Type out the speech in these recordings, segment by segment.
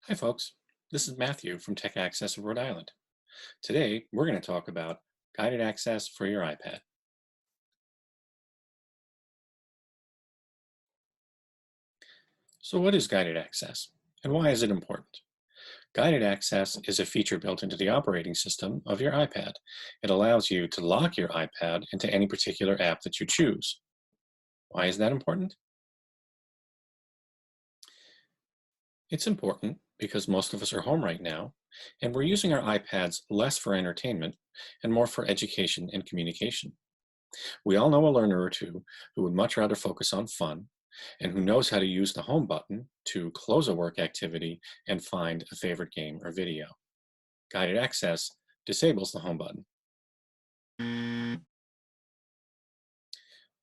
Hi, folks. This is Matthew from Tech Access of Rhode Island. Today, we're going to talk about guided access for your iPad. So what is guided access, and why is it important? Guided access is a feature built into the operating system of your iPad. It allows you to lock your iPad into any particular app that you choose. Why is that important? It's important because most of us are home right now, and we're using our iPads less for entertainment and more for education and communication. We all know a learner or two who would much rather focus on fun and who knows how to use the home button to close a work activity and find a favorite game or video. Guided access disables the home button.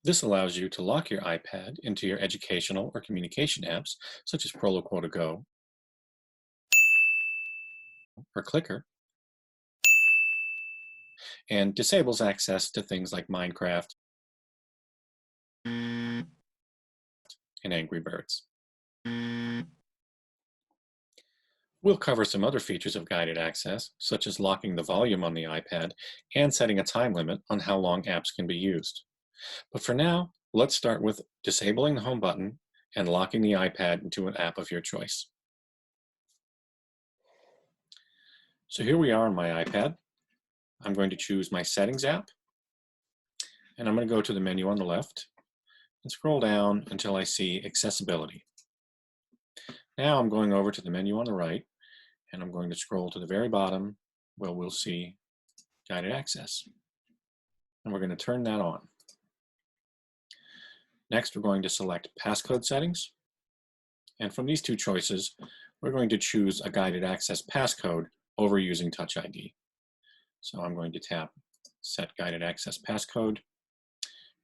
This allows you to lock your iPad into your educational or communication apps, such as Proloquo to Go or Clicker, and disables access to things like Minecraft and Angry Birds. We'll cover some other features of guided access, such as locking the volume on the iPad and setting a time limit on how long apps can be used. But for now, let's start with disabling the home button and locking the iPad into an app of your choice. So here we are on my iPad. I'm going to choose my Settings app, and I'm going to go to the menu on the left and scroll down until I see Accessibility. Now I'm going over to the menu on the right, and I'm going to scroll to the very bottom where we'll see Guided Access. And we're going to turn that on. Next, we're going to select Passcode Settings. And from these two choices, we're going to choose a guided access passcode over using Touch ID. So I'm going to tap Set Guided Access Passcode.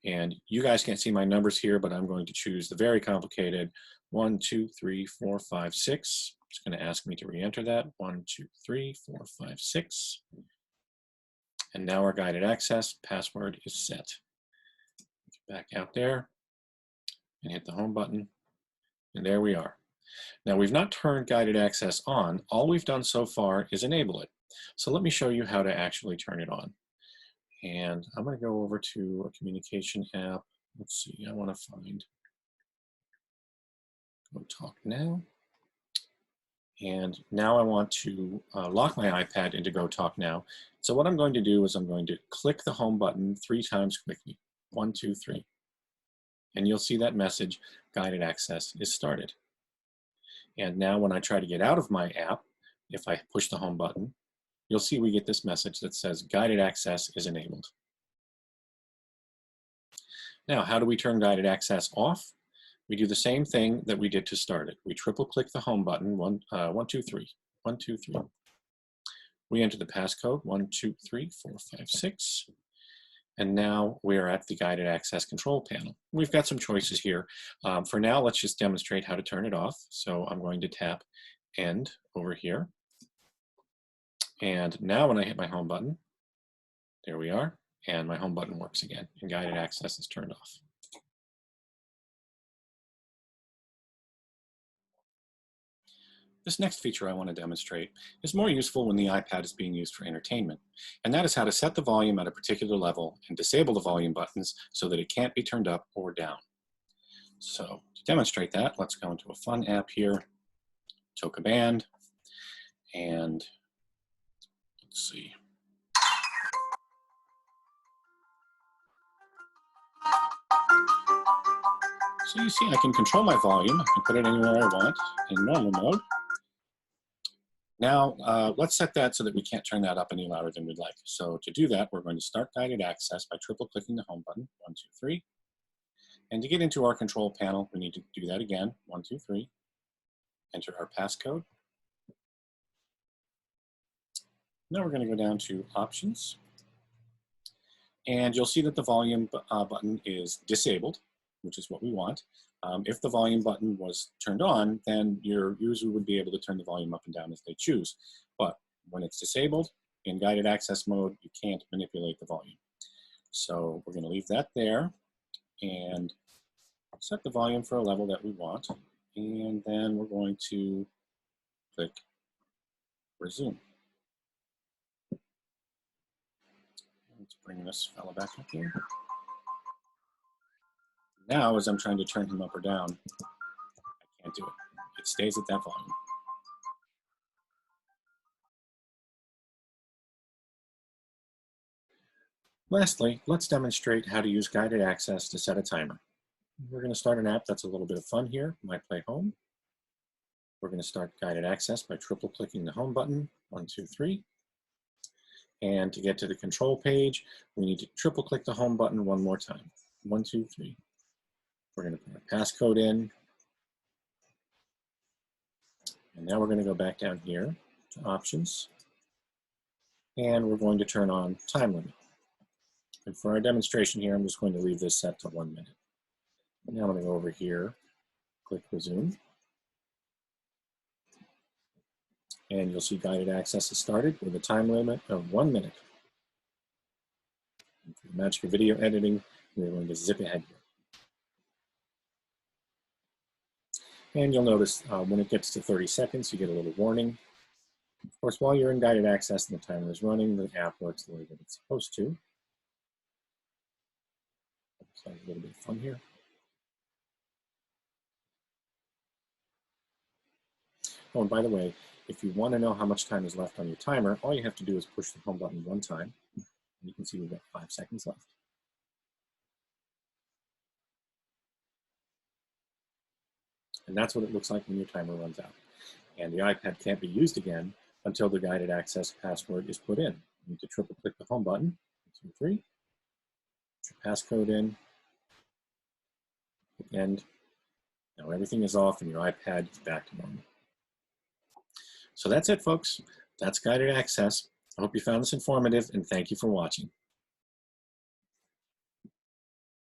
And you guys can't see my numbers here, but I'm going to choose the very complicated 1, 2, 3, 4, 5, 6. It's going to ask me to re-enter that. 1, 2, 3, 4, 5, 6. And now our guided access password is set. Back out there and hit the home button. And there we are. Now we've not turned guided access on. All we've done so far is enable it. So let me show you how to actually turn it on. And I'm going to go over to a communication app. Let's see, I want to find Go Talk Now. And now I want to lock my iPad into Go Talk Now. So what I'm going to do is I'm going to click the home button 3 times quickly. 1, 2, 3. And you'll see that message, guided access is started. And now when I try to get out of my app, if I push the home button, you'll see we get this message that says guided access is enabled. Now, how do we turn guided access off? We do the same thing that we did to start it. We triple click the home button, 1, 2, 3, 1, 2, 3. We enter the passcode, 1, 2, 3, 4, 5, 6. And now we're at the guided access control panel. We've got some choices here. For now, let's just demonstrate how to turn it off. So I'm going to tap End over here. And now when I hit my home button, there we are, and my home button works again, and guided access is turned off. This next feature I want to demonstrate is more useful when the iPad is being used for entertainment, and that is how to set the volume at a particular level and disable the volume buttons so that it can't be turned up or down. So to demonstrate that, let's go into a fun app here, Toca Band, and let's see. So you see I can control my volume. I can put it anywhere I want in normal mode. Now, let's set that so that we can't turn that up any louder than we'd like. So to do that, we're going to start guided access by triple clicking the home button, 1, 2, 3. And to get into our control panel, we need to do that again, 1, 2, 3. Enter our passcode. Now we're going to go down to options. And you'll see that the volume button is disabled, which is what we want. If the volume button was turned on, then your user would be able to turn the volume up and down as they choose. But when it's disabled, in guided access mode, you can't manipulate the volume. So we're going to leave that there and set the volume for a level that we want. And then we're going to click resume. Let's bring this fella back up here. Now, as I'm trying to turn him up or down, I can't do it. It stays at that volume. Lastly, let's demonstrate how to use guided access to set a timer. We're going to start an app that's a little bit of fun here, My Play Home. We're going to start guided access by triple clicking the home button, 1, 2, 3. And to get to the control page, we need to triple click the home button one more time, 1, 2, 3. We're going to put our passcode in. And now we're going to go back down here to options. And we're going to turn on time limit. And for our demonstration here, I'm just going to leave this set to 1 minute. Now I'm going to go over here, click resume. And you'll see guided access is started with a time limit of 1 minute. And for the magic of video editing, we're going to zip ahead here. And you'll notice when it gets to 30 seconds, you get a little warning. Of course, while you're in guided access and the timer is running, the app works the way that it's supposed to. So a little bit of fun here. Oh, and by the way, if you want to know how much time is left on your timer, all you have to do is push the home button one time. And you can see we've got 5 seconds left. And that's what it looks like when your timer runs out. And the iPad can't be used again until the guided access password is put in. You need to triple click the home button, 1, 2, 3. Put your passcode in, and now everything is off and your iPad is back to normal. So that's it, folks. That's guided access. I hope you found this informative, and thank you for watching.